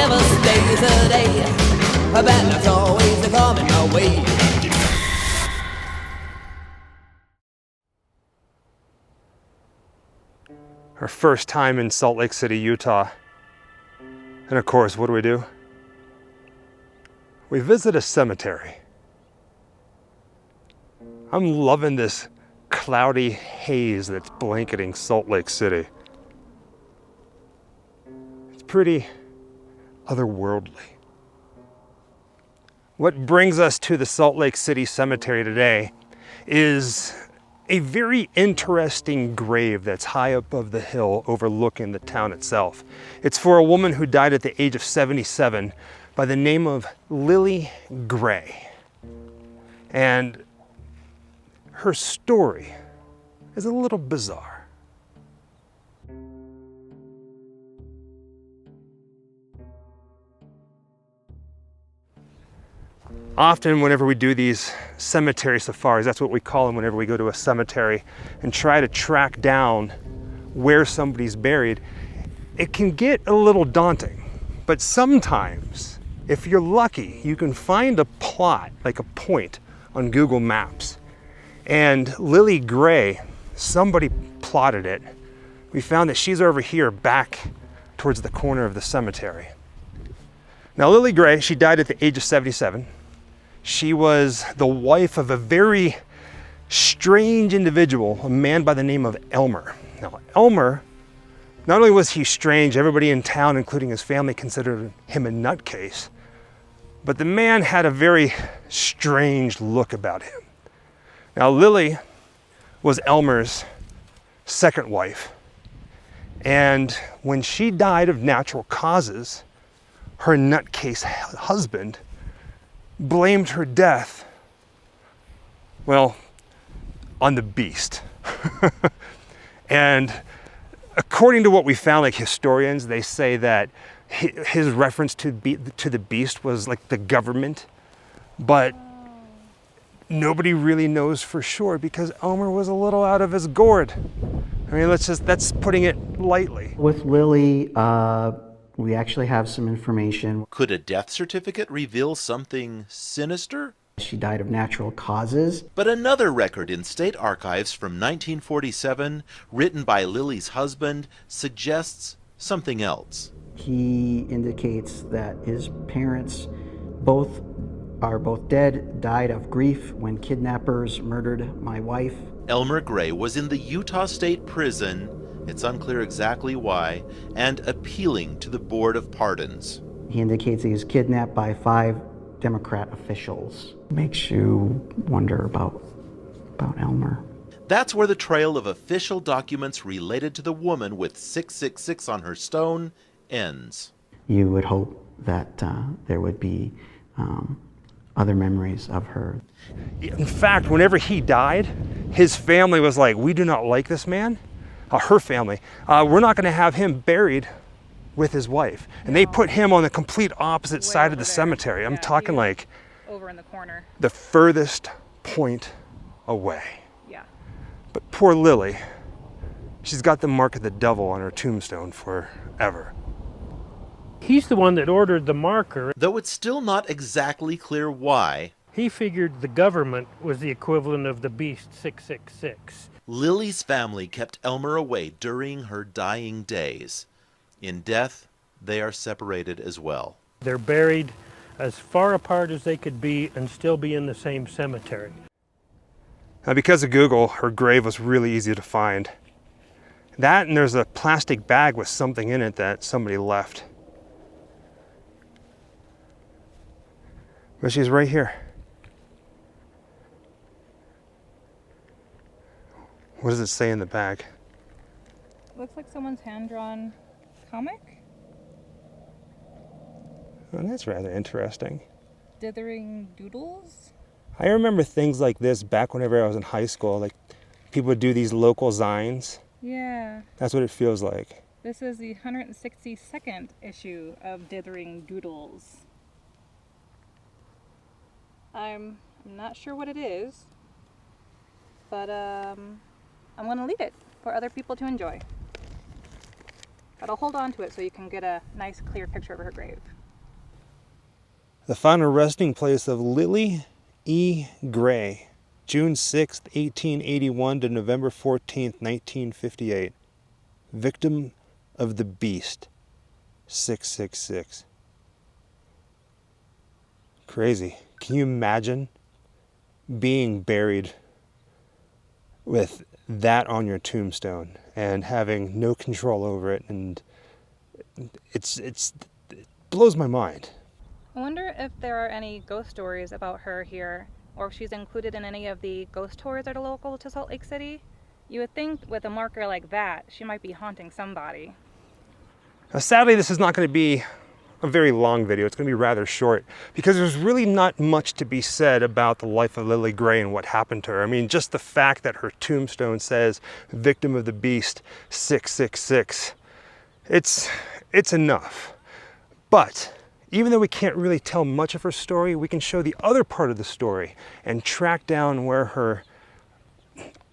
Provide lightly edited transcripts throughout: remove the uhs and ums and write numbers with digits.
never stays a day. A bad luck's always coming my way. Our first time in Salt Lake City, Utah. And of course, what do? We visit a cemetery. I'm loving this cloudy haze that's blanketing Salt Lake City. It's pretty otherworldly. What brings us to the Salt Lake City Cemetery today is a very interesting grave that's high above the hill overlooking the town itself. It's for a woman who died at the age of 77 by the name of Lilly Gray. And her story is a little bizarre. Often whenever we do these cemetery safaris, that's what we call them whenever we go to a cemetery and try to track down where somebody's buried, it can get a little daunting. But sometimes, if you're lucky, you can find a plot, like a point on Google Maps. And Lilly Gray, somebody plotted it. We found that she's over here back towards the corner of the cemetery. Now Lilly Gray, she died at the age of 77. She was the wife of a very strange individual, a man by the name of Elmer. Now, Elmer, not only was he strange, everybody in town, including his family, considered him a nutcase, but the man had a very strange look about him. Now, Lilly was Elmer's second wife, and when she died of natural causes, her nutcase husband blamed her death, well, on the beast. And according to what we found, like historians, they say that his reference to the beast was like the government, but nobody really knows for sure because Elmer was a little out of his gourd. I mean, that's putting it lightly. With Lilly, we actually have some information. Could a death certificate reveal something sinister? She died of natural causes. But another record in state archives from 1947, written by Lilly's husband, suggests something else. He indicates that his parents are both dead, died of grief when kidnappers murdered my wife. Elmer Gray was in the Utah State Prison, it's unclear exactly why, and appealing to the Board of Pardons. He indicates he was kidnapped by 5 Democrat officials. Makes you wonder about Elmer. That's where the trail of official documents related to the woman with 666 on her stone ends. You would hope that there would be other memories of her. In fact, whenever he died, his family was like, we do not like this man. Her family, we're not going to have him buried with his wife. And they put him on the complete opposite side of the cemetery. I'm talking like over in the corner, the furthest point away. Yeah. But poor Lilly, she's got the mark of the devil on her tombstone forever. He's the one that ordered the marker. Though it's still not exactly clear why. He figured the government was the equivalent of the beast 666. Lilly's family kept Elmer away during her dying days. In death, they are separated as well. They're buried as far apart as they could be and still be in the same cemetery. Now, because of Google, her grave was really easy to find. That, and there's a plastic bag with something in it that somebody left. But she's right here. What does it say in the bag? Looks like someone's hand-drawn comic. Well, that's rather interesting. Dithering doodles? I remember things like this back whenever I was in high school. Like, people would do these local zines. Yeah. That's what it feels like. This is the 162nd issue of Dithering Doodles. I'm not sure what it is, but I'm going to leave it for other people to enjoy. But I'll hold on to it so you can get a nice clear picture of her grave. The final resting place of Lilly E. Gray, June 6, 1881 to November 14, 1958. Victim of the beast, 666. Crazy. Can you imagine being buried with that on your tombstone and having no control over it? And it blows my mind. I wonder if there are any ghost stories about her here, or if she's included in any of the ghost tours that are local to Salt Lake City. You would think with a marker like that, she might be haunting somebody. Now, sadly, this is not going to be a very long video. It's going to be rather short because there's really not much to be said about the life of Lilly Gray and what happened to her. I mean, just the fact that her tombstone says victim of the beast 666, it's enough. But even though we can't really tell much of her story, we can show the other part of the story and track down where her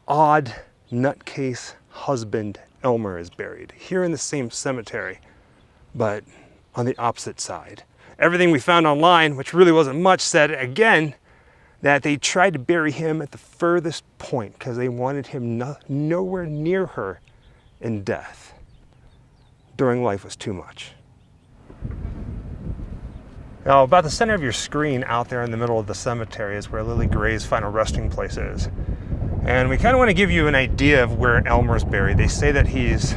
odd nutcase husband Elmer is buried, here in the same cemetery, but on the opposite side. Everything we found online, which really wasn't much, said again that they tried to bury him at the furthest point because they wanted him nowhere near her in death. During life was too much. Now, about the center of your screen out there in the middle of the cemetery is where Lilly Gray's final resting place is. And we kind of want to give you an idea of where Elmer's buried. They say that he's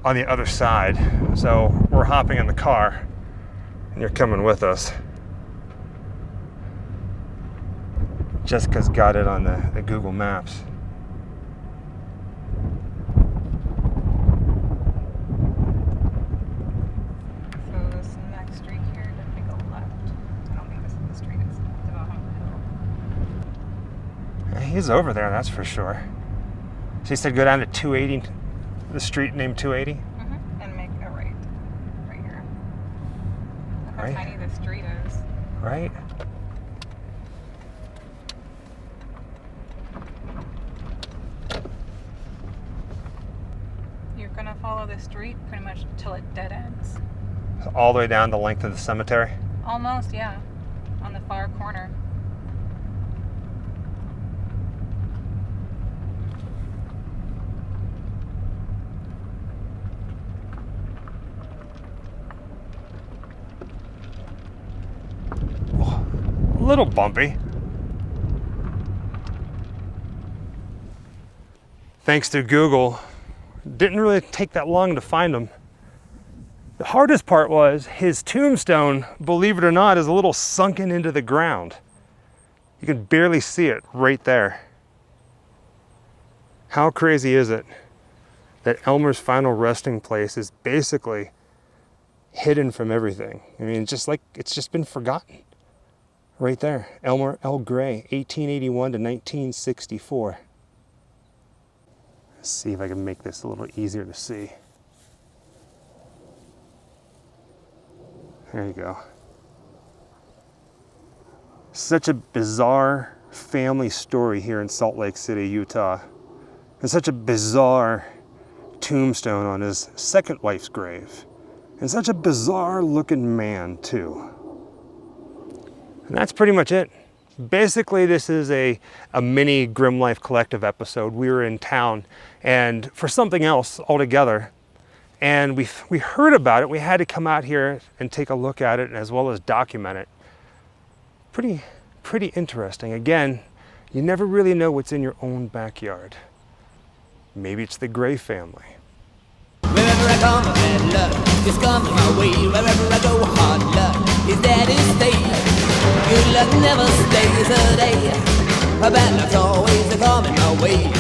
on the other side. So we're hopping in the car and you're coming with us. Jessica's got it on the Google Maps. So this next street here, definitely go left. I don't think this is the street, it's down the hill. He's over there, that's for sure. She said go down to 280, the street named 280? Mm-hmm. And make a right here. Look how Right. tiny this street is. Right? You're gonna follow this street pretty much till it dead ends. So all the way down the length of the cemetery? Almost, yeah. On the far corner. A little bumpy. Thanks to Google, didn't really take that long to find him. The hardest part was his tombstone, believe it or not, is a little sunken into the ground. You can barely see it right there. How crazy is it that Elmer's final resting place is basically hidden from everything? I mean, it's just been forgotten. Right there, Elmer L. Gray, 1881 to 1964. Let's see if I can make this a little easier to see. There you go. Such a bizarre family story here in Salt Lake City, Utah. And such a bizarre tombstone on his second wife's grave. And such a bizarre looking man, too. And that's pretty much it. Basically, this is a mini Grimmlifecollective episode. We were in town and for something else altogether. And we heard about it. We had to come out here and take a look at it as well as document it. Pretty interesting. Again, you never really know what's in your own backyard. Maybe it's the Gray family. Wherever I come, bad luck is coming my way. Wherever I go, hard luck is there to stay. Good luck never stays a day. A bad luck's always coming my way.